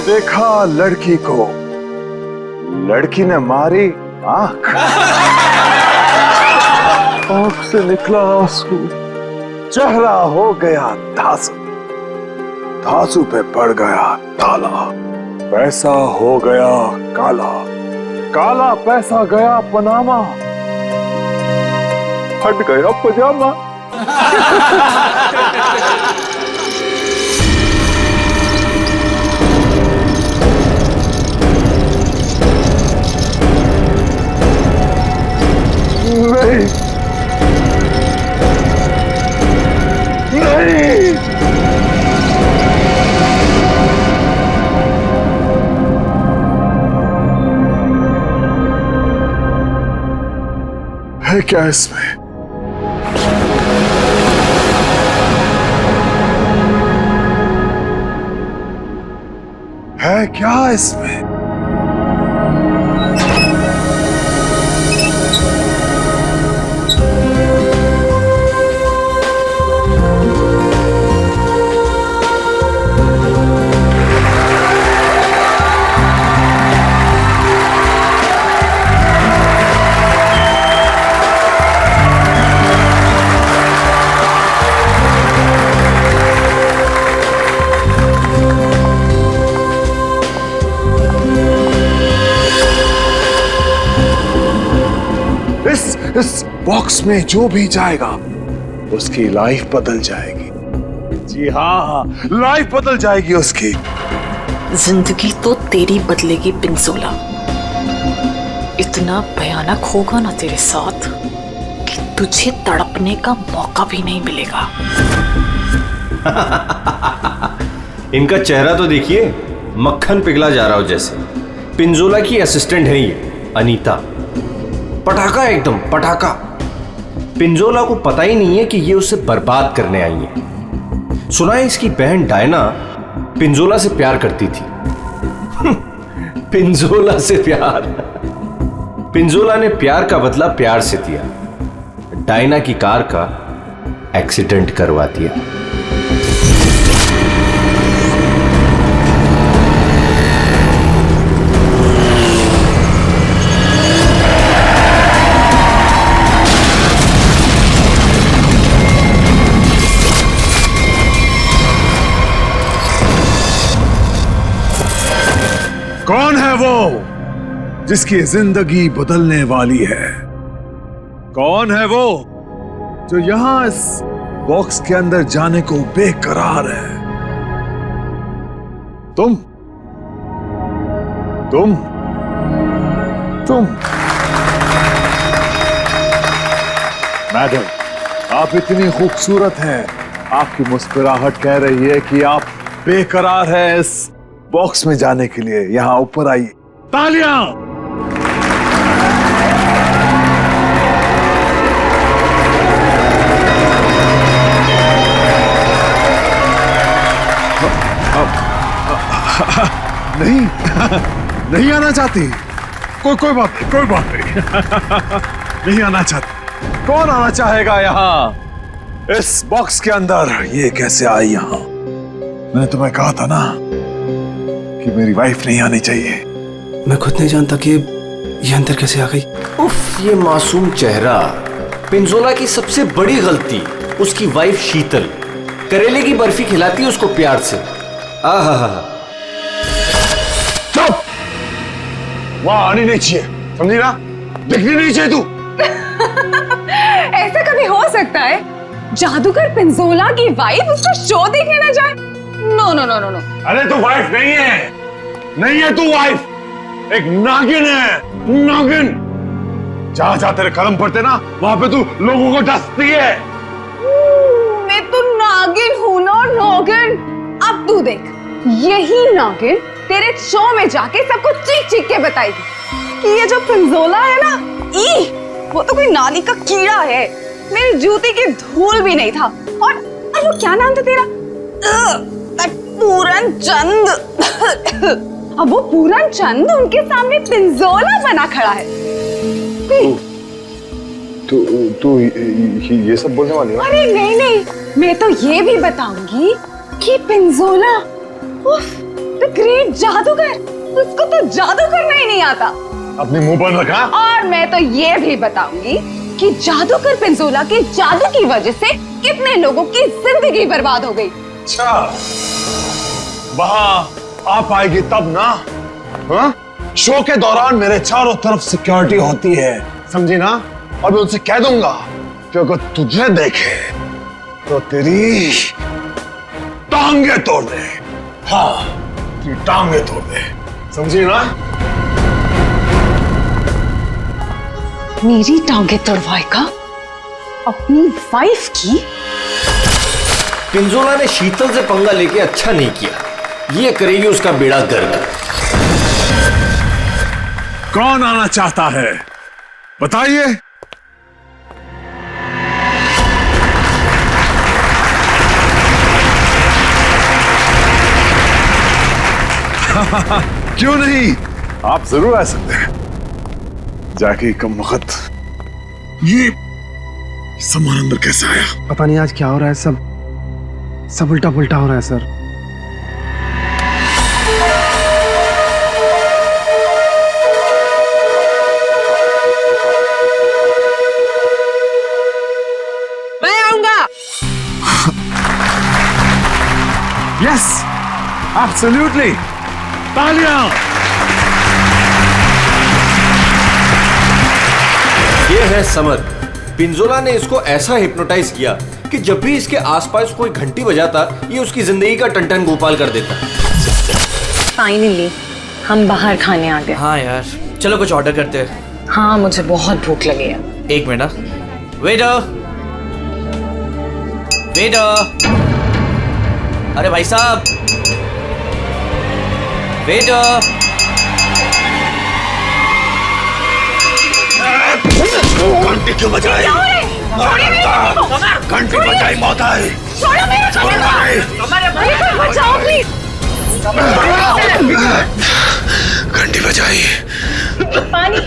देखा लड़की को, लड़की ने मारी आंख, आंख से निकला आंसू, चेहरा हो गया धांसू, धांसू पे पड़ गया ताला, पैसा हो गया काला, काला पैसा गया पनामा, फट गया पजामा। नहीं, नहीं, है क्या इसमें? है क्या इसमें? इस बॉक्स में जो भी जाएगा उसकी लाइफ बदल जाएगी। जी हाँ, लाइफ बदल जाएगी उसकी। जिंदगी तो तेरी बदलेगी पिंजोला। इतना भयानक होगा ना तेरे साथ कि तुझे तड़पने का मौका भी नहीं मिलेगा। इनका चेहरा तो देखिए, मक्खन पिघला जा रहा हो जैसे। पिंजोला की असिस्टेंट है ये अनीता, पटाखा एकदम पटाखा। पिंजोला को पता ही नहीं है कि ये उसे बर्बाद करने आई है। सुना है इसकी बहन डायना पिंजोला से प्यार करती थी। पिंजोला से प्यार। पिंजोला ने प्यार का बदला प्यार से दिया, डायना की कार का एक्सीडेंट करवा दिया। कौन है वो जिसकी जिंदगी बदलने वाली है? कौन है वो जो यहां इस बॉक्स के अंदर जाने को बेकरार है? तुम तुम तुम मैडम, आप इतनी खूबसूरत हैं, आपकी मुस्कुराहट कह रही है कि आप बेकरार हैं इस बॉक्स में जाने के लिए। यहां ऊपर आइए। तालियां! नहीं, नहीं आना चाहती? कोई बात नहीं, कोई बात नहीं। नहीं आना चाहती? कौन आना चाहेगा यहां इस बॉक्स के अंदर? ये कैसे आई यहां? मैंने तुम्हें कहा था ना कि मेरी वाइफ नहीं आनी चाहिए। मैं खुद नहीं जानता कि ये अंदर कैसे आ गई। उफ, ये मासूम चेहरा। पिंजोला की सबसे बड़ी गलती उसकी वाइफ शीतल करेले की बर्फी खिलाती है उसको प्यार से। आहा, चुप! वहां आनी नहीं चाहिए, समझी ना? दिखनी नहीं चाहिए तू। ऐसा कभी हो सकता है जादूगर पिंजोला की वाइफ उसका शो देखने ना जाए? No no no no no. अरे तू वाइफ नहीं है, नहीं है तू वाइफ, एक नागिन है, नागिन। जहां जहां तेरे कदम पड़ते ना वहां पे तू लोगों को डसती है। मैं तो नागिन हूं ना, नागिन। अब तू देख, यही नागिन तेरे शो में जाके सबको चीख चीख के बताएगी कि ये जो पिंजोला है ना, वो तो कोई नाली का कीड़ा है, मेरी जूती की धूल भी नहीं था। और वो क्या नाम था तेरा? पूरन चंद। अब वो पूरन चंद उनके सामने पिंजोला बना खड़ा है। तू ये सब बोलने वाली है? अरे नहीं नहीं, मैं तो ये भी बताऊंगी कि पिंजोला उफ, द ग्रेट जादूगर, उसको तो जादू करना ही नहीं आता। अपने मुंह पर रखा। और मैं तो ये भी बताऊंगी कि जादूगर पिंजोला के जादू की वजह से कितने लोगों की जिंदगी बर्बाद हो गई। अच्छा, वहां आप आएगी तब ना। हाँ? शो के दौरान मेरे चारों तरफ सिक्योरिटी होती है, समझी ना? और मैं उनसे कह दूंगा कि अगर तुझे देखे तो तेरी टांगे तोड़ दे। हाँ, तेरी टांगे तोड़ दे, समझी ना? मेरी टांगे तोड़वाएगा अपनी वाइफ की? पिंजोला ने शीतल से पंगा लेके अच्छा नहीं किया, ये करेगी उसका बेड़ा गर्क। कौन आना चाहता है बताइए। क्यों नहीं, आप जरूर आ सकते हैं। जाके कम वक्त ये सामान अंदर कैसे आया? पता नहीं आज क्या हो रहा है, सब उल्टा पुल्टा हो रहा है सर। मैं आऊंगा। यस, एब्सोल्युटली, तालियां। ये है समर। पिंजोला ने इसको ऐसा हिप्नोटाइज किया कि जब भी इसके आसपास कोई घंटी बजाता, ये उसकी जिंदगी का टन गोपाल कर देता। फाइनली हम बाहर खाने आ गए। हाँ यार, चलो कुछ ऑर्डर करते हैं। हाँ, मुझे बहुत भूख लगी है। एक मिनट। वेटर, वेटर, अरे भाई साहब, वेटर। घंटी क्यों बजाई? घंटी बजाई मौत है। छोड़ो मेरे, बचाओ प्लीज। घंटी बजाई। पानी।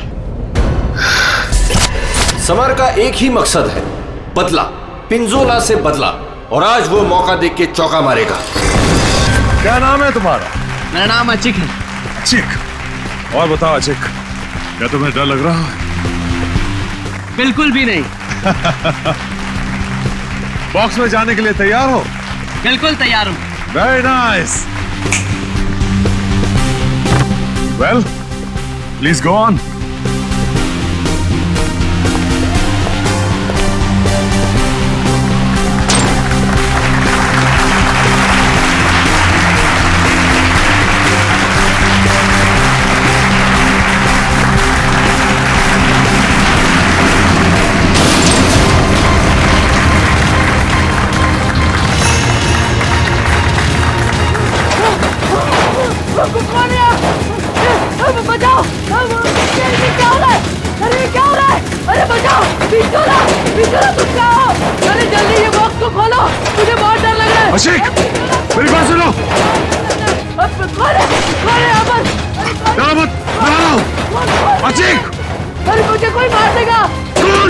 समर का एक ही मकसद है, बदला, पिंजोला से बदला, और आज वो मौका देख के चौका मारेगा। क्या नाम है तुम्हारा? मेरा नाम अचिक है। अचिक। और बताओ अचिक, क्या तुम्हें डर लग रहा है? बिल्कुल भी नहीं। बॉक्स में जाने के लिए तैयार हो? बिल्कुल तैयार हूँ। Very nice. Well, please go on. बचाओ! ये क्या हो रहा है? अरे क्या हो रहा है? अरे बचाओ! पिंजोला! पिंजोला तुम क्या हो? अरे जल्दी ये बॉक्स को खोलो, मुझे बहुत डर लग रहा है। अशिक, मेरी बात सुनो। अब खोले अमन! डरो मत, मैं आ रहा हूं। अशिक! अरे मुझे कोई मार देगा। कौन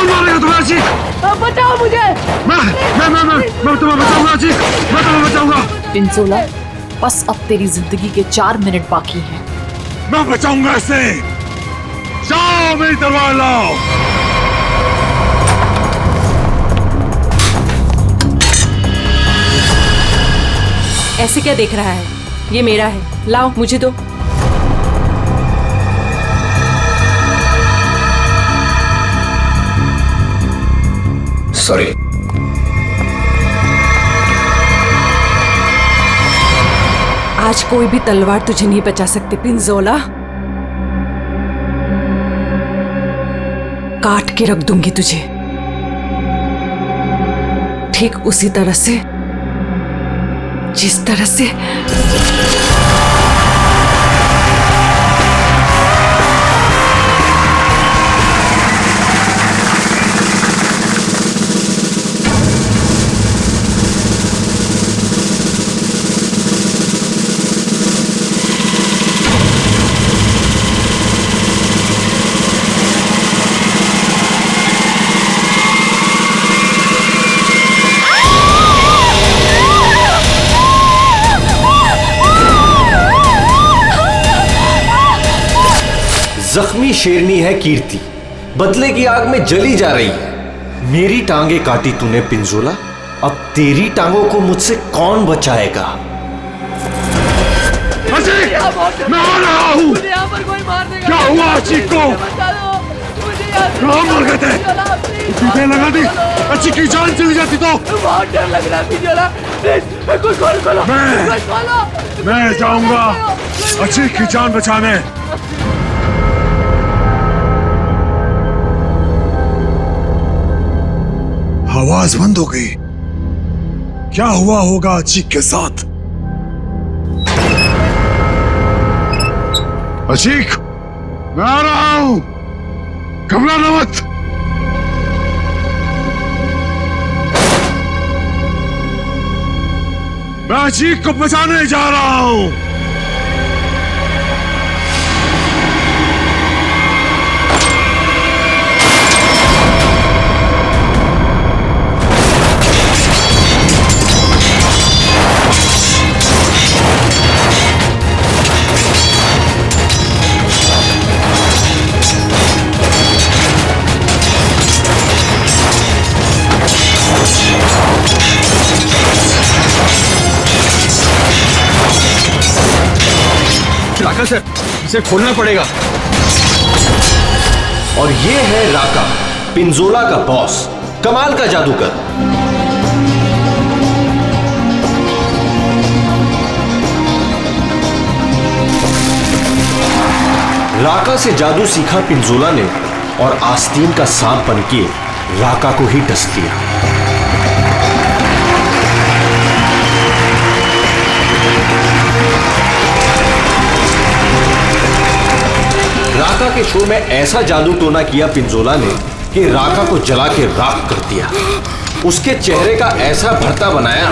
मारेगा तुम्हें अशिक? अब बचाओ मुझे। मैं तुम्हें बचाऊंगा अशिक, मैं तुम्हें बचाऊंगा। पिंजोला, बस अब तेरी जिंदगी के 4 मिनट बाकी हैं। मैं बचाऊंगा इसे। जाओ मेरी तलवार लाओ। ऐसे क्या देख रहा है? ये मेरा है, लाओ मुझे दो। सॉरी। आज कोई भी तलवार तुझे नहीं बचा सकती पिंजोला। काट के रख दूंगी तुझे, ठीक उसी तरह से जिस तरह से जख्मी शेरनी है कीर्ति, बदले की आग में जली जा रही है। मेरी टांगे काटी तूने पिंजोला, अब तेरी टांगों को मुझसे कौन बचाएगा? मैं आ रहा हूँ। क्या हुआ अचीक को? कहाँ मर गए थे? टीके लगा दी, अच्छी की जान चली जाती तो। बहुत डर लग रहा है पिंजोला, प्लीज कुछ खोलो। मैं जाऊंगा अच्छी की जान बचाने। आवाज बंद हो गई। क्या हुआ होगा अचीक के साथ? अचीक, मैं आ रहा हूं, घबराना मत। मैं अचीक को बचाने जा रहा हूं। राका सर, इसे खोलना पड़ेगा। और ये है राका, पिंजोला का बॉस, कमाल का जादूगर। राका से जादू सीखा पिंजोला ने और आस्तीन का सांप बनके राका को ही डस लिया। राका के शो में ऐसा जादू टोना किया पिंजोला ने कि राका को जला के राख कर दिया। उसके चेहरे का ऐसा भरता बनाया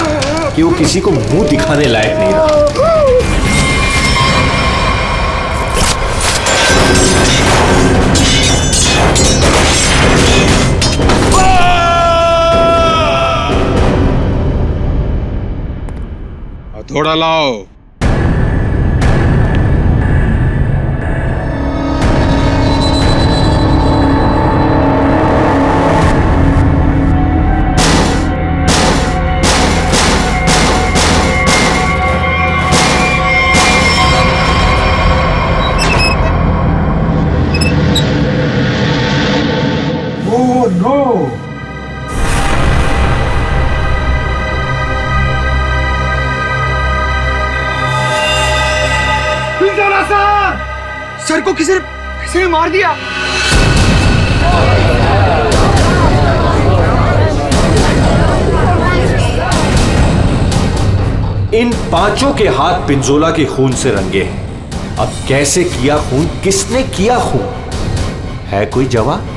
कि वो किसी को मुंह दिखाने लायक नहीं रहा। हथौड़ा लाओ। सर को किसी ने मार दिया। इन पांचों के हाथ पिंजोला के खून से रंगे हैं। अब कैसे किया खून, किसने किया खून, है कोई जवाब?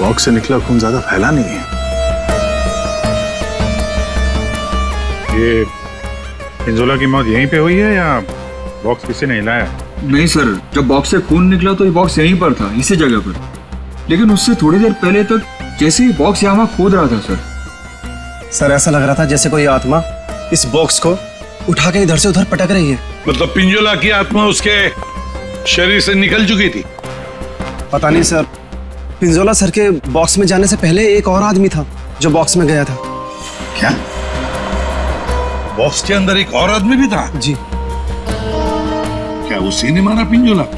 बॉक्स से निकला खून ज्यादा फैला नहीं है। ये पिंजोला की मौत यहीं पे हुई है या बॉक्स किसी ने हिलाया? नहीं सर, जब बॉक्स से खून निकला तो ये बॉक्स यहीं पर था, इसी जगह पर। लेकिन उससे थोड़ी देर पहले तक जैसे ही बॉक्स यहाँ खोद रहा था सर ऐसा लग रहा था जैसे कोई आत्मा इस बॉक्स को उठा के इधर से उधर पटक रही है। मतलब पिंजोला की आत्मा उसके शरीर से निकल चुकी थी? पता नहीं सर, पिंजोला सर के बॉक्स में जाने से पहले एक और आदमी था जो बॉक्स में गया था। क्या बॉक्स के अंदर एक और आदमी भी था? जी। क्या उसी ने मारा पिंजोला को?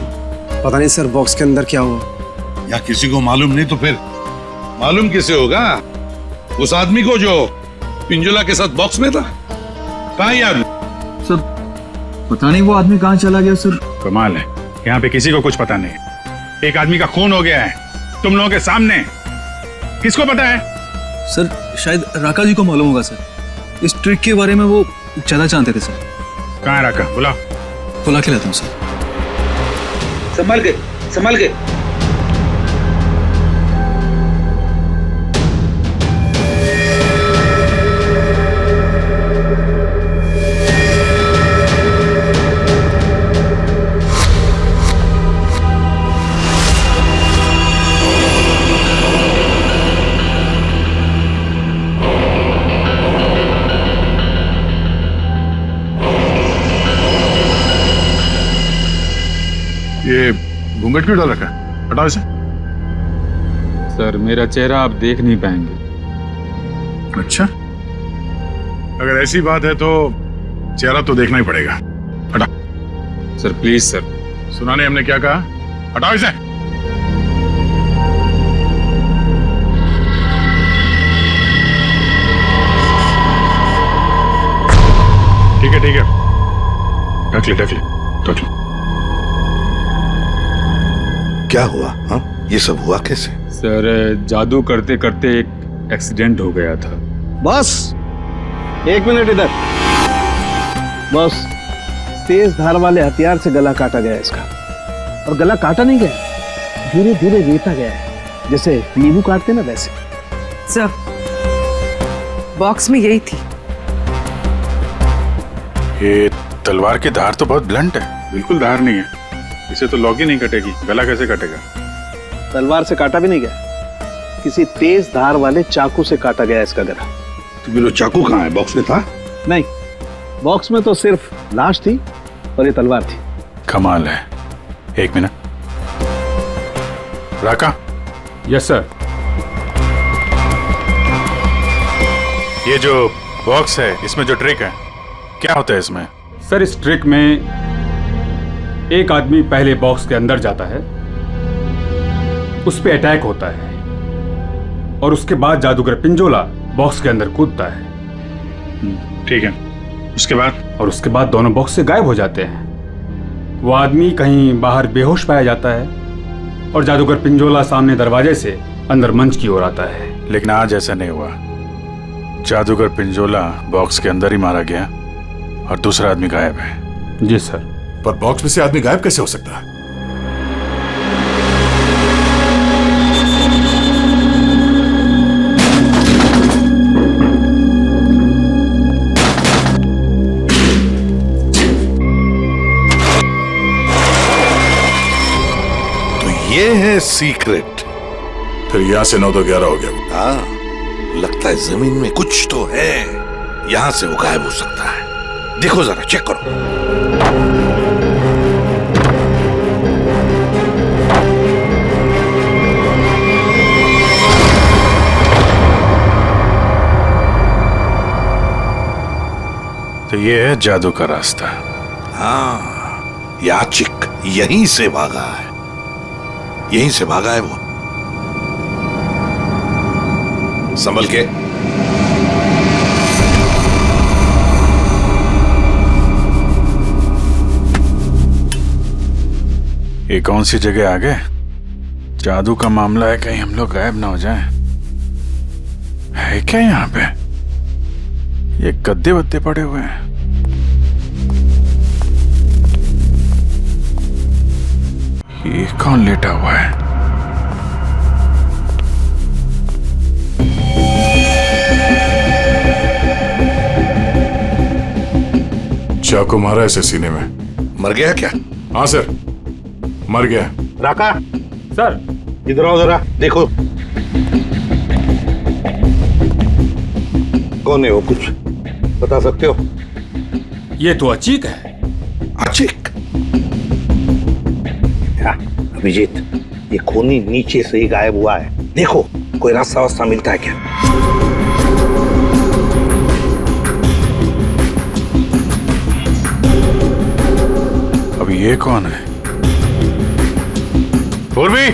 पता नहीं सर बॉक्स के अंदर क्या हुआ। या किसी को मालूम नहीं तो फिर मालूम किसे होगा? उस आदमी को जो पिंजोला के साथ बॉक्स में था। कहाँ ये आदमी? सर पता नहीं वो आदमी कहाँ चला गया सर। कमाल है, यहाँ पे किसी को कुछ पता नहीं। एक आदमी का खून हो गया है तुम लोगों के सामने, किसको पता है? सर शायद राका जी को मालूम होगा सर, इस ट्रिक के बारे में वो ज्यादा जानते थे सर। कहाँ है राका? बुला के लाता हूँ सर। संभल के, संभल के। घूंघट क्यों डाल रखा है? हटाओ इसे। सर मेरा चेहरा आप देख नहीं पाएंगे। अच्छा, अगर ऐसी बात है तो चेहरा तो देखना ही पड़ेगा। हटा। Sir please sir. सुना नहीं हमने क्या कहा? हटाओ इसे। ठीक है ढक ले क्या हुआ? हाँ, ये सब हुआ कैसे? सर जादू करते करते एक एक्सीडेंट हो गया था। बस 1 मिनट इधर। बस तेज धार वाले हथियार से गला काटा गया इसका, और गला काटा नहीं गया, धीरे धीरे रेता गया है, जैसे नींबू काटते ना वैसे। सर बॉक्स में यही थी। ये तलवार की धार तो बहुत ब्लंट है। बिल्कुल धार नहीं है, इसे तो लॉक ही नहीं कटेगी। गला कैसे कटेगा? तलवार से काटा भी नहीं गया, किसी तेज धार वाले चाकू से काटा गया इसका गला। तो वो चाकू कहाँ है? बॉक्स में था? नहीं, बॉक्स में तो सिर्फ लाश थी और ये तलवार थी। कमाल है। 1 मिनट। राका। Yes sir. ये जो बॉक्स है, इसमें जो ट्रिक है, क्या होता है इसमें? सर इस ट्रिक में एक आदमी पहले बॉक्स के अंदर जाता है, उस पे अटैक होता है, और उसके बाद जादूगर पिंजोला बॉक्स के अंदर कूदता है। ठीक है, उसके बाद? और उसके बाद दोनों बॉक्स से गायब हो जाते हैं। वो आदमी कहीं बाहर बेहोश पाया जाता है, और जादूगर पिंजोला सामने दरवाजे से अंदर मंच की ओर आता है। लेकिन आज ऐसा नहीं हुआ। जादूगर पिंजोला बॉक्स के अंदर ही मारा गया और दूसरा आदमी गायब है। जी सर। पर बॉक्स में से आदमी गायब कैसे हो सकता है? तो ये है सीक्रेट। फिर यहाँ से 9 तो 11 हो गया। हाँ, लगता है जमीन में कुछ तो है, यहां से वो गायब हो सकता है। देखो जरा, चेक करो। तो ये है जादू का रास्ता। हाँ, याचिक यहीं से भागा है, यहीं से भागा है वो। संभल के। ये कौन सी जगह आ गए? जादू का मामला है, कहीं हम लोग गायब ना हो जाएं। है क्या यहाँ पे? ये गद्दे वद्दे पड़े हुए हैं। ये कौन लेटा हुआ है? चाकू मारा ऐसे सीने में। मर गया क्या? हाँ सर, मर गया। राका, सर इधर आओ जरा, देखो कौन है वो, कुछ बता सकते हो? ये तो अचीक है। अचीक? अभिजीत, ये खूनी नीचे से ही गायब हुआ है, देखो कोई रास्ता वास्ता मिलता है क्या? अब ये कौन है? पूर्वी,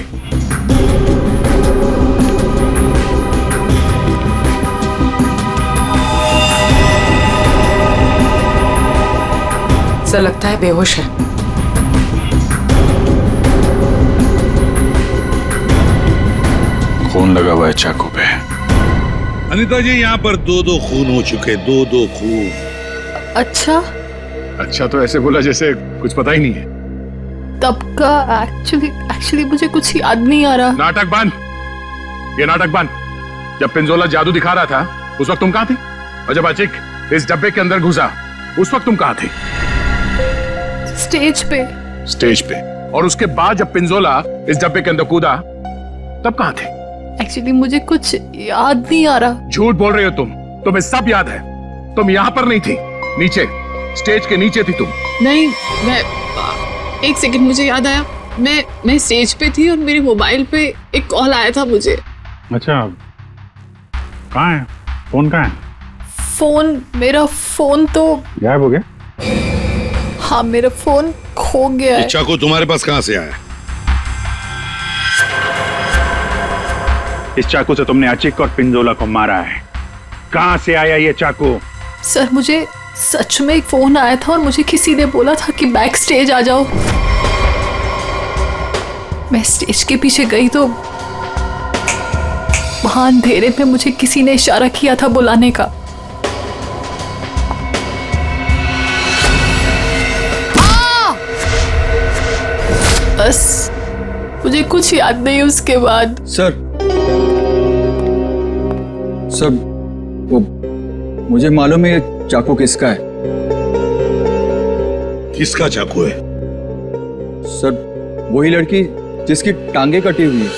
सर लगता है बेहोश है। खून लगा हुआ है चाकू पे। अनीता जी, यहाँ पर 2-2 खून हो चुके, 2-2 खून। अच्छा, अच्छा तो ऐसे बोला जैसे कुछ पता ही नहीं है। तब का एक्चुअली मुझे कुछ याद नहीं आ रहा। नाटक बंद, ये नाटक बंद। जब पिंजोला जादू दिखा रहा था उस वक्त तुम कहाँ थी? और जब अचिक इस डब्बे के अंदर घुसा उस वक्त तुम कहाँ थी? स्टेज पे। स्टेज पे। और उसके बाद जब पिंजोला इस डब्बे के अंदर कूदा तब कहाँ थे? एक्चुअली मुझे कुछ याद नहीं आ रहा। झूठ बोल रहे हो तुम, तुम्हें सब याद है। तुम यहाँ पर नहीं थी, नीचे स्टेज के नीचे थी तुम। नहीं, मैं एक सेकंड, मुझे याद आया। मैं स्टेज पे थी और मेरे मोबाइल पे एक कॉल आया था मुझे। अच्छा, कहाँ है फोन? कहाँ है मेरा फोन तो गायब हो गया? हाँ, मेरा फोन खो गया है। चाकू तुम्हारे पास कहाँ से आया? इस चाकू से तुमने अचिक और पिंजोला को मारा है। कहाँ से आया ये चाकू? सर, मुझे सच में एक फोन आया था और मुझे किसी ने बोला था कि बैक स्टेज आ जाओ। मैं स्टेज के पीछे गई तो वहां अंधेरे में मुझे किसी ने इशारा किया था बुलाने का। बस मुझे कुछ याद नहीं उसके बाद। सर वो मुझे मालूम है ये चाकू किसका है। किसका चाकू है? सर वही लड़की जिसकी टांगे कटी हुई है।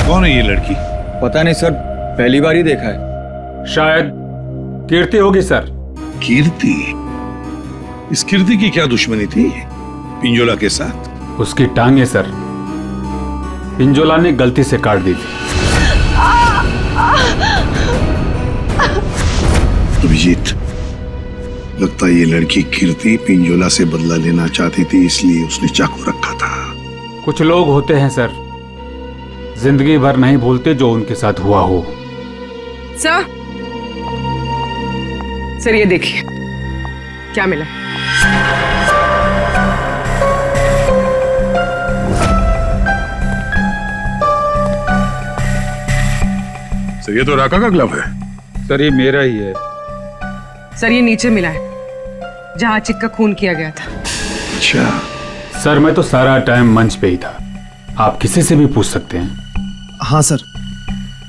कौन है ये लड़की? पता नहीं सर, पहली बार ही देखा है। शायद कीर्ति होगी सर। कीर्ति? इस कीर्ति की क्या दुश्मनी थी पिंजोला के साथ? उसकी टांगे सर पिंजोला ने गलती से काट दी थी। अभिजीत, लगता है ये लड़की कीर्ति पिंजोला से बदला लेना चाहती थी, इसलिए उसने चाकू रखा था। कुछ लोग होते हैं सर, जिंदगी भर नहीं भूलते जो उनके साथ हुआ हो। सर ये देखिए क्या मिला। सर ये तो राका का ग्लव है। सर ये मेरा ही है। सर ये नीचे मिला है जहां अचिक का खून किया गया था। अच्छा सर, मैं तो सारा टाइम मंच पे ही था, आप किसी से भी पूछ सकते हैं। हाँ सर,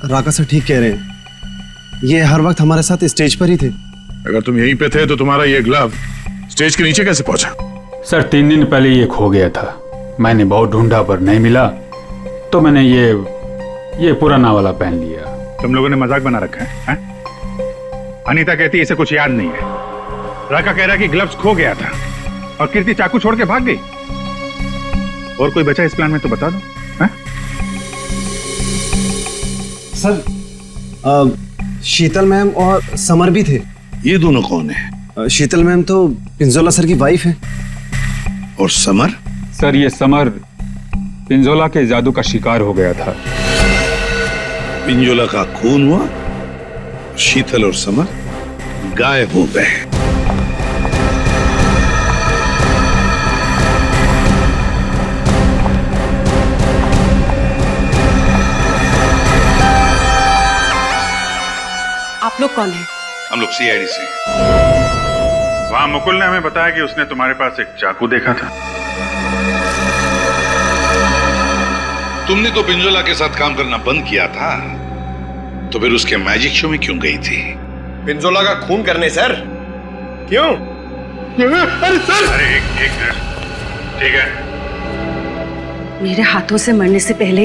राका सर ठीक कह रहे हैं, ये हर वक्त हमारे साथ स्टेज पर ही थे। अगर तुम यहीं पे थे तो तुम्हारा ये ग्लव स्टेज के नीचे कैसे पहुंचा? सर 3 दिन पहले ये खो गया था, मैंने बहुत ढूंढा पर नहीं मिला, तो मैंने ये पुराना वाला पहन लिया। तुम लोगों ने मजाक बना रखा है? अनीता कहती है इसे कुछ याद नहीं है। राका कह रहा है कि ग्लव्स खो गया था और कीर्ति चाकू छोड़ के भाग गई। और कोई बचा इस प्लान में तो बता दो। सर शीतल मैम और समर भी थे। ये दोनों कौन है? शीतल मैम तो पिंजोला सर की वाइफ है। और समर? सर ये समर पिंजोला के जादू का शिकार हो गया था। पिंजोला का खून हुआ, शीतल और समर गायब हो गए। आप लोग कौन हैं? हम लोग सीआईडी से। वहां मुकुल ने हमें बताया कि उसने तुम्हारे पास एक चाकू देखा था। तुमने तो पिंजोला के साथ काम करना बंद किया था, तो फिर उसके मैजिक शो में क्यों गई थी? पिंजोला का खून करने सर। क्यों? अरे सर! अरे एक मिनट, ठीक है। मेरे हाथों से मरने से पहले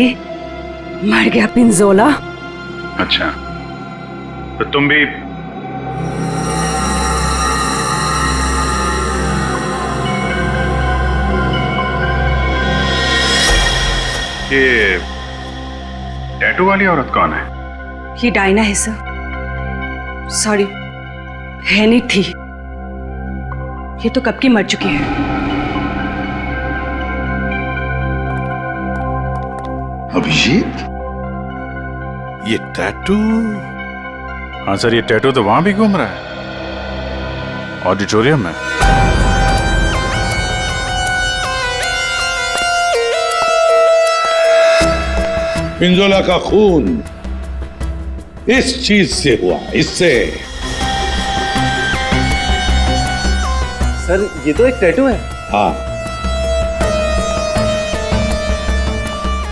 मर गया पिंजोला। अच्छा, तो तुम भी ये टैटू वाली औरत कौन है? ये डायना है सर। सॉरी, है नहीं थी, ये तो कब की मर चुकी है। अभिजीत, ये टैटू? हाँ सर, ये टैटू तो वहां भी घूम रहा है, ऑडिटोरियम में। पिंजोला का खून इस चीज से हुआ, इससे। सर ये तो एक टैटू है। हाँ,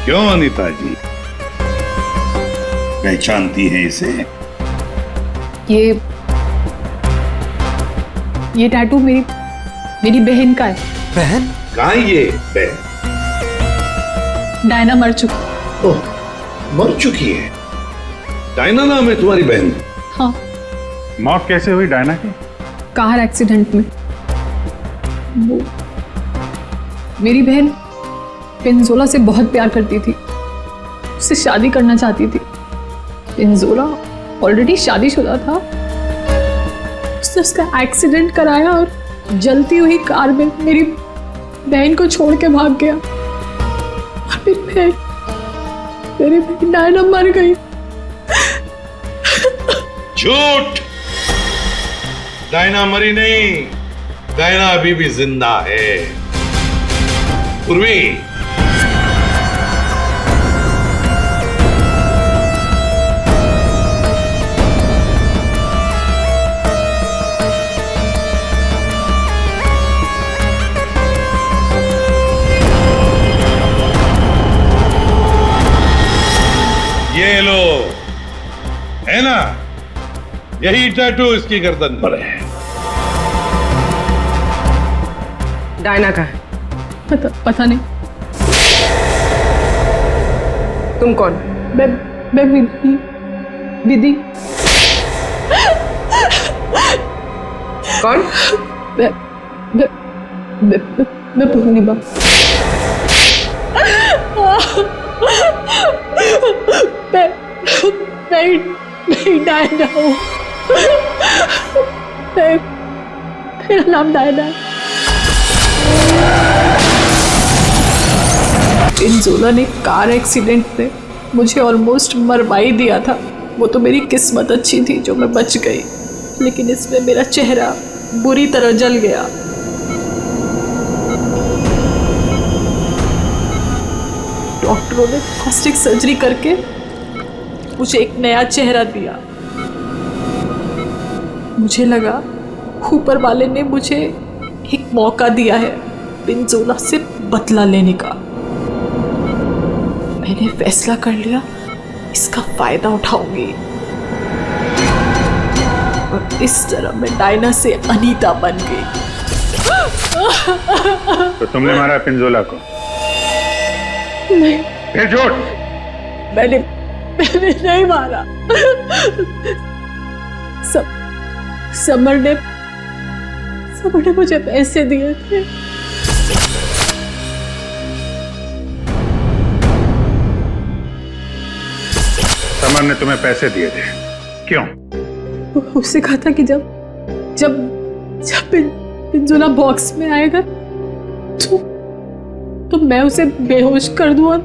क्यों अनीता जी, पहचानती है इसे? ये टैटू मेरी बहन का है। बहन? कहाँ है ये बहन? डायना मर चुकी। ओह, मर चुकी है? डायना नाम है तुम्हारी बहन? हाँ। मौत कैसे हुई डायना की? कार एक्सीडेंट में। मेरी बहन पिंजोला से बहुत प्यार करती थी, उससे शादी करना चाहती थी। पिंजोला ऑलरेडी शादीशुदा था। उसने उसका एक्सीडेंट कराया और जलती हुई कार में मेरी बहन को छोड़ के भाग गया। और मेरी बहन डायना मर गई। झूठ! डायना मरी नहीं, डायना अभी भी जिंदा है। पूर्वी, ये लो, है ना, यही टैटू इसकी गर्दन पर है। डायना का है? पता नहीं। तुम कौन? मैं विधि। कौन? मैं पूर्णिमा। मैं डायना हूँ। मेरा नाम डायना है। पिंजोला ने कार एक्सीडेंट में मुझे ऑलमोस्ट मरवा ही दिया था। वो तो मेरी किस्मत अच्छी थी जो मैं बच गई, लेकिन इसमें मेरा चेहरा बुरी तरह जल गया। डॉक्टरों ने प्लास्टिक सर्जरी करके मुझे एक नया चेहरा दिया। मुझे लगा ऊपर वाले ने मुझे एक मौका दिया है पिंजोला से बदला लेने का। मैंने फैसला कर लिया, इसका फायदा उठाऊंगी और इस तरह मैं डायना से अनीता बन गई। तो तुमने मारा पिंजोला को? नहीं। फिर झूठ? मैंने नहीं मारा। समर ने मुझे पैसे दिए थे। समर ने तुम्हें पैसे दिए थे, क्यों? उससे कहा था कि जब पिंजोला बॉक्स में आएगा तो मैं उसे बेहोश कर दूं और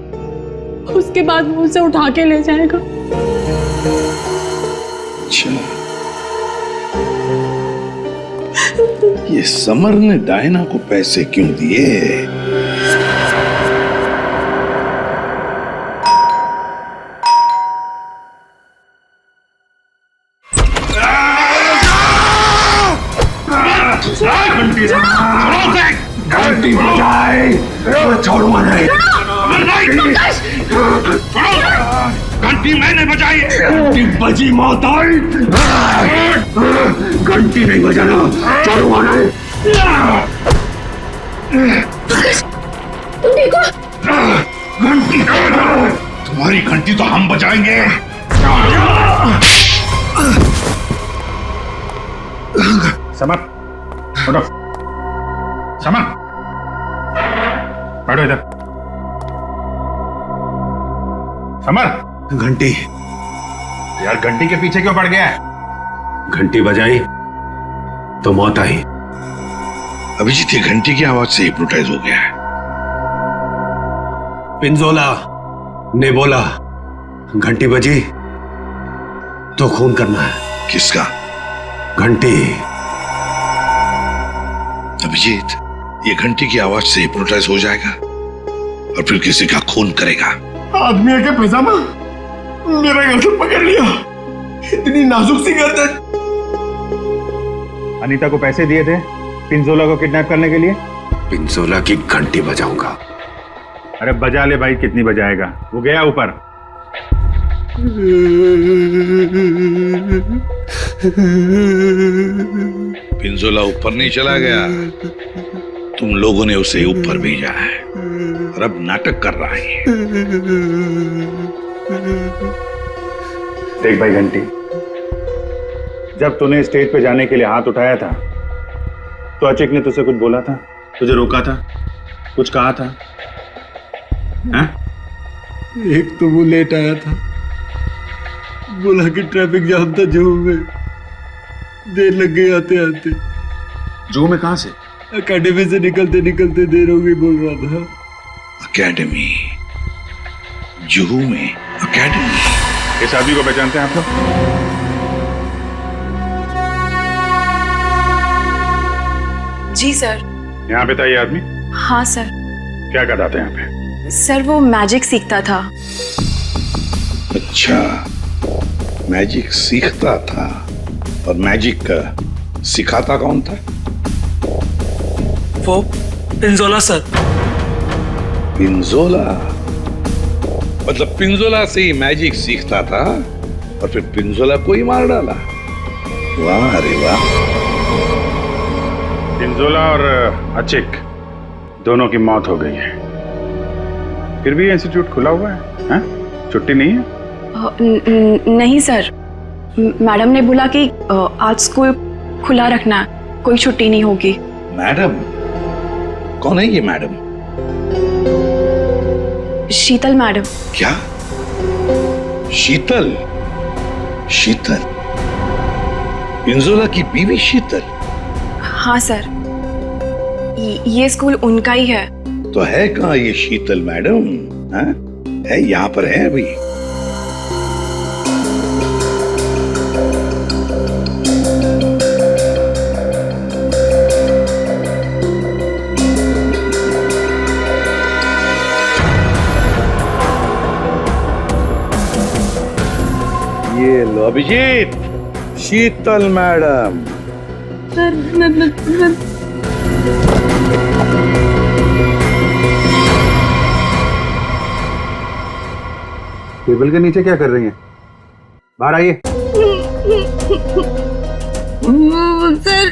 उसके बाद वो उसे उठा के ले जाएगा। अच्छा, ये समर ने डायना को पैसे क्यों दिए? घंटी बजाए, छोड़ूंगा नहीं। घंटी मैंने बजाई। घंटी बजी, मौत आई। घंटी नहीं बजाना, छोड़ूंगा नहीं। तुम ठीक हो? घंटी तुम्हारी घंटी तो हम बजाएंगे। समर, उठो। समर, बैठो इधर। समर, घंटी। यार घंटी के पीछे क्यों पड़ गया है? घंटी बजाई तो मौत आई। अभिजीत ये घंटी की आवाज से हिप्नोटाइज हो गया है। पिंजोला ने बोला घंटी बजी तो खून करना है। किसका? घंटी। अभिजीत ये घंटी की आवाज से हिप्नोटाइज हो जाएगा और फिर किसी का खून करेगा। आदमी के पैजामा मेरा गर्दन पकड़ लिया, इतनी नाजुक सी गर्दन। अनीता को पैसे दिए थे पिंजोला को किडनैप करने के लिए? पिंजोला की घंटी बजाऊंगा। अरे बजा ले भाई, कितनी बजाएगा? वो गया ऊपर। पिंजोला ऊपर नहीं चला गया, तुम लोगों ने उसे ऊपर भेजा है और अब नाटक कर रहा है। देख भाई घंटी, जब तूने स्टेज पे जाने के लिए हाथ उठाया था तो अचिक ने तुझसे कुछ बोला था, तुझे रोका था? कुछ कहा था? हाँ? एक तो वो लेट आया था, बोला कि ट्रैफिक जाम था जू में, देर लग गई आते आते। जू में कहां से? अकेडमी से निकलते निकलते देर हो गई बोल रहा था। अकेडमी? जुहू में अकेडमी? इस आदमी को पहचानते हैं आप लोग? जी सर। यहाँ पे था ये आदमी? हाँ सर। क्या करता था यहाँ पे? सर वो मैजिक सीखता था। अच्छा, मैजिक सीखता था। और मैजिक सिखाता कौन था? वो पिंजोला सर। पिंजोला? मतलब पिंजोला से ही मैजिक सीखता था और फिर पिंजोला को ही मार डाला? वाह रे वाह। पिंजोला और अचिक दोनों की मौत हो गई है, फिर भी इंस्टीट्यूट खुला हुआ है, हाँ? छुट्टी नहीं है? नहीं सर, मैडम ने बोला कि आज स्कूल खुला रखना है, कोई छुट्टी नहीं होगी। मैडम? कौन है ये मैडम? शीतल मैडम। क्या? शीतल? शीतल? पिंजोला की बीवी शीतल? हाँ सर, ये स्कूल उनका ही है। तो है कहाँ ये शीतल मैडम? हाँ? है यहाँ पर है अभी? ये लो अभिजीत, शीतल मैडम। टेबल के नीचे क्या कर रही हैं? बाहर आइए। सर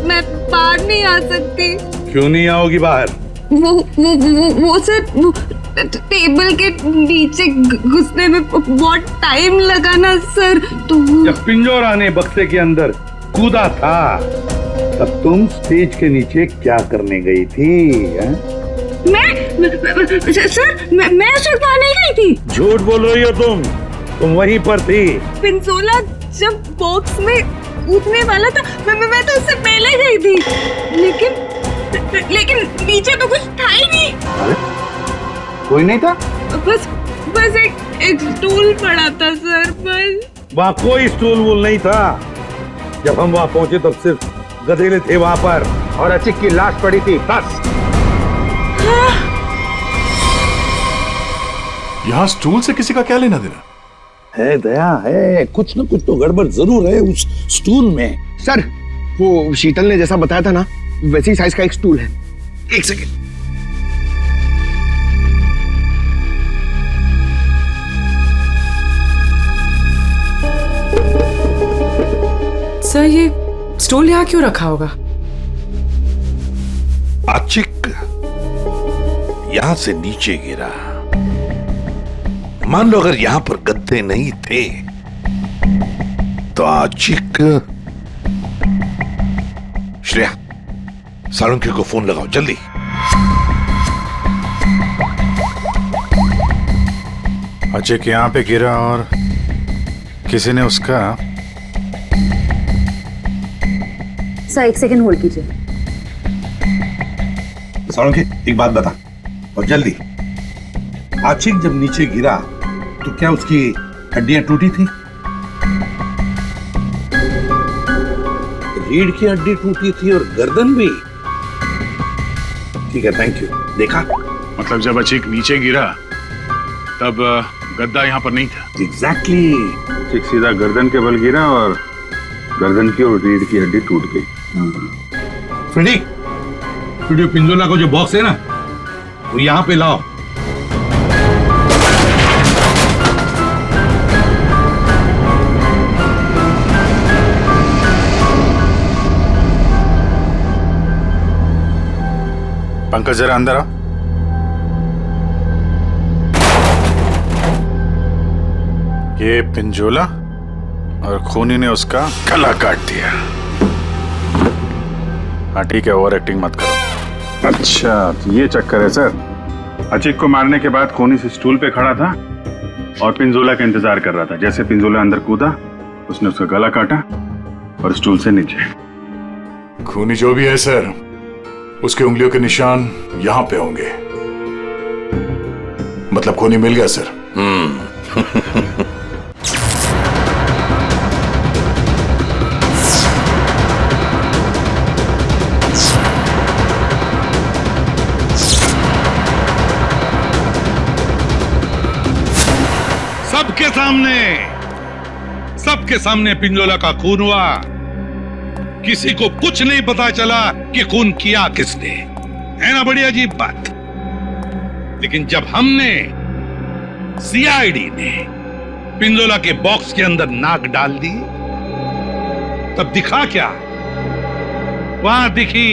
मैं बाहर नहीं आ सकती। क्यों नहीं आओगी बाहर? वो सर टेबल के नीचे घुसने में बहुत टाइम लगा ना सर, तो जब पिंजोरा ने बक्से के अंदर कूदा था तब तुम स्टेज के नीचे क्या करने गई थी? सर मैं उस वक्त वहाँ नहीं गई थी। झूठ बोल रही हो तुम वहीं पर थी। पिंजोला जब बॉक्स में कूदने वाला था मैं तो उससे पहले गई थी, लेकिन नीचे तो कुछ था ही नहीं। अरे कोई नहीं था? बस एक स्टूल पड़ा था सर, बस। वहाँ कोई स्टूल वूल नहीं था। जब हम वहाँ पहुंचे तब सिर्फ गधेले थे वहाँ पर और अचिक की लाश पड़ी थी, बस। यहाँ स्टूल से किसी का क्या लेना देना? है दया, है कुछ न कुछ तो गड़बड़ जरूर है उस स्टूल में। सर वो शीतल ने जैसा बताया था ना, वैसी साइज का एक स्टूल है। एक सेकेंड। सर ये स्टूल यहाँ क्यों रखा होगा? अचिक यहां से नीचे गिरा। मान लो अगर यहां पर गद्दे नहीं थे तो अचिक। श्रेया, सालुंखे को फोन लगाओ जल्दी। अचिक यहाँ पे गिरा और किसी ने उसका। सर एक सेकंड होल्ड कीजिए। सालुंखे एक बात बता और जल्दी। अचिक जब नीचे गिरा तो क्या उसकी हड्डियां टूटी थी? रीढ़ की हड्डी टूटी थी और गर्दन भी। ठीक है, थैंक यू। देखा? मतलब जब अचिक नीचे गिरा तब गद्दा यहाँ पर नहीं था। एग्जैक्टली। अचिक सीधा गर्दन के बल गिरा और गर्दन की और रीढ़ की हड्डी टूट गई। फ्रेडी, पिंजोला को जो बॉक्स है ना वो यहाँ पे लाओ। पंकज जरा अंदर आओ। ये पिंजोला और खूनी ने उसका गला काट दिया। हाँ ठीक है, ओवर एक्टिंग मत करो। अच्छा, तो ये चक्कर है सर। अचिक को मारने के बाद खूनी से स्टूल पे खड़ा था और पिंजोला का इंतजार कर रहा था। जैसे पिंजोला अंदर कूदा, उसने उसका गला काटा और स्टूल से नीचे। खूनी जो भी है सर, उसके उंगलियों के निशान यहां पे होंगे। मतलब खूनी मिल गया सर। सबके सामने पिंजोला का खून हुआ। किसी को कुछ नहीं पता चला कि खून किया किसने। है ना बड़ी अजीब बात। लेकिन जब हमने, सीआईडी ने पिंजोला के बॉक्स के अंदर नाक डाल दी, तब दिखा क्या? वहां दिखी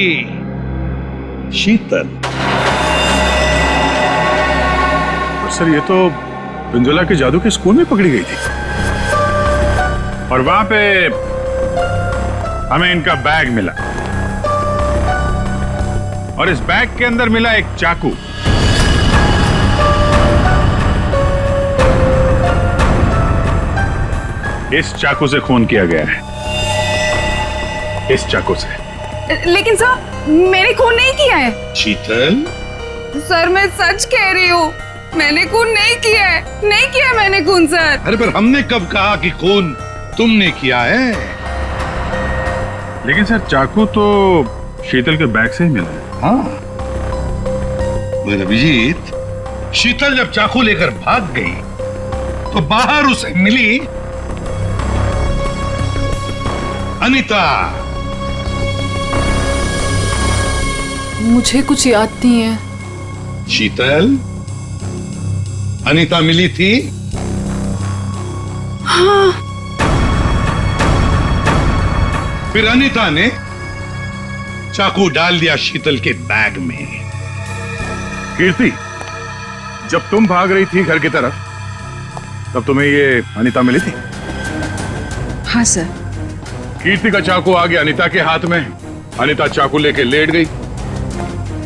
शीतल। सर ये तो पिंजोला के जादू के स्कूल में पकड़ी गई थी और वहां पे हमें इनका बैग मिला और इस बैग के अंदर मिला एक चाकू। इस चाकू से खून किया गया है, इस चाकू से। लेकिन सर मैंने खून नहीं किया है। शीतल, सर मैं सच कह रही हूँ, मैंने खून नहीं किया है, नहीं किया है मैंने खून सर। अरे पर हमने कब कहा कि खून तुमने किया है? लेकिन सर चाकू तो शीतल के बैग से ही मिला है। हाँ, अभिजीत, शीतल जब चाकू लेकर भाग गई तो बाहर उसे मिली अनीता। मुझे कुछ याद नहीं है। शीतल, अनीता मिली थी? हाँ। फिर अनीता ने चाकू डाल दिया शीतल के बैग में। कीर्ति, जब तुम भाग रही थी घर की तरफ, तब तुम्हें ये अनीता मिली थी? हाँ सर। कीर्ति का चाकू आ गया अनीता के हाथ में। अनीता चाकू लेके लेट गई,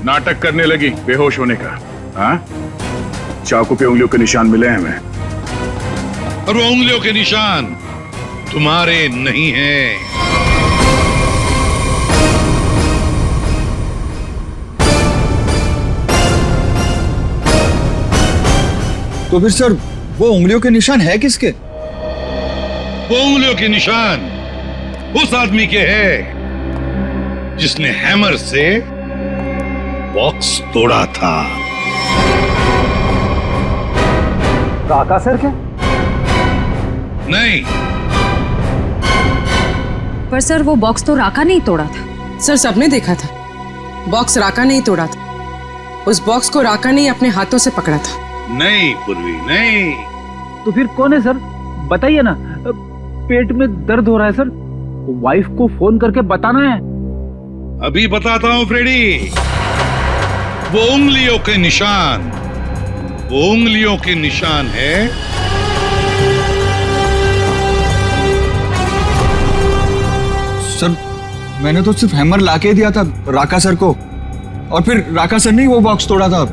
नाटक करने लगी बेहोश होने का। हाँ, चाकू पे उंगलियों के निशान मिले हैं हमें। और वो उंगलियों के निशान तुम्हारे नहीं हैं। तो फिर सर वो उंगलियों के निशान है किसके? वो उंगलियों के निशान उस आदमी के हैं जिसने हैमर से बॉक्स तोड़ा था। राका सर क्या? नहीं। पर सर वो बॉक्स तो राका नहीं तोड़ा था। सर सबने देखा था, बॉक्स राका नहीं तोड़ा था। उस बॉक्स को राका ने अपने हाथों से पकड़ा था। नहीं पूर्वी, नहीं। तो फिर कौन है सर? बताइए ना। पेट में दर्द हो रहा है सर, वाइफ को फोन करके बताना है। अभी बताता हूं फ्रेडी। वो उंगलियों के निशान, वो उंगलियों के निशान है सर। मैंने तो सिर्फ हैमर लाके दिया था राका सर को, और फिर राका सर ने ही वो बॉक्स तोड़ा था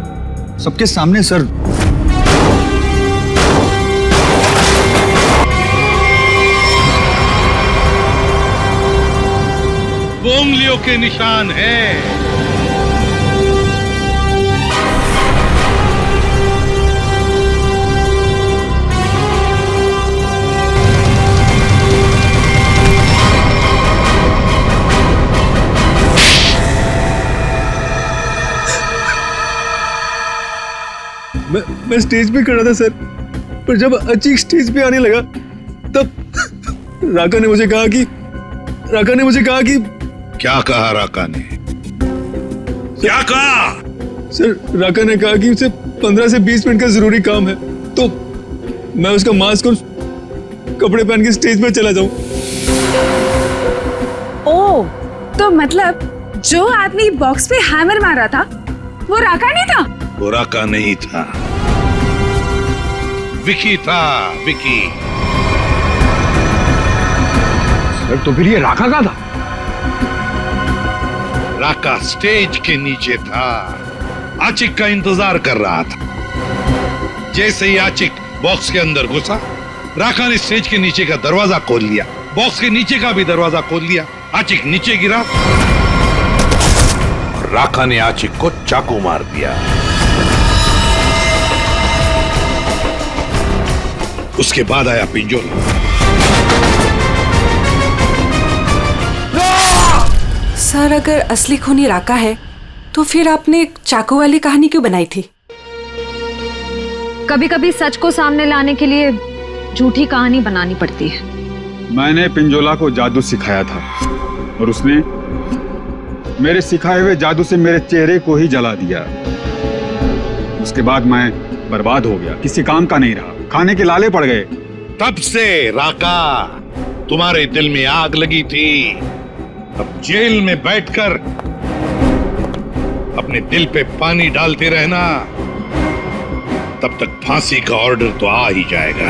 सबके सामने सर। वो उंगलियों के निशान है। मैं स्टेज पे खड़ा था सर, पर जब अचीक स्टेज पे आने लगा तब राका ने मुझे कहा कि क्या कहा राका ने? क्या कहा? सर राका ने कहा कि उसे 15 से 20 मिनट का जरूरी काम है, तो मैं उसका मास्क और कपड़े पहन के स्टेज पे चला जाऊं। ओ, तो मतलब जो आदमी बॉक्स पे हैमर मारा था वो राका नहीं था? वो राका नहीं था, विकी था, विकी। सर तो फिर ये राका का था? राका स्टेज के नीचे था, आचिक का इंतजार कर रहा था। जैसे ही आचिक बॉक्स के अंदर घुसा, राका ने स्टेज के नीचे का दरवाजा खोल लिया, बॉक्स के नीचे का भी दरवाजा खोल लिया। आचिक नीचे गिरा और राका ने आचिक को चाकू मार दिया। उसके बाद आया पिंजोला। सर, अगर असली खूनी राका है तो फिर आपने एक चाकू वाली कहानी क्यों बनाई थी? कभी कभी सच को सामने लाने के लिए झूठी कहानी बनानी पड़ती है। मैंने पिंजोला को जादू सिखाया था और उसने मेरे सिखाए हुए जादू से मेरे चेहरे को ही जला दिया। उसके बाद मैं बर्बाद हो गया, किसी काम का नहीं रहा, खाने के लाले पड़ गए। तब से राका तुम्हारे दिल में आग लगी थी। अब जेल में बैठकर अपने दिल पे पानी डालते रहना, तब तक फांसी का ऑर्डर तो आ ही जाएगा।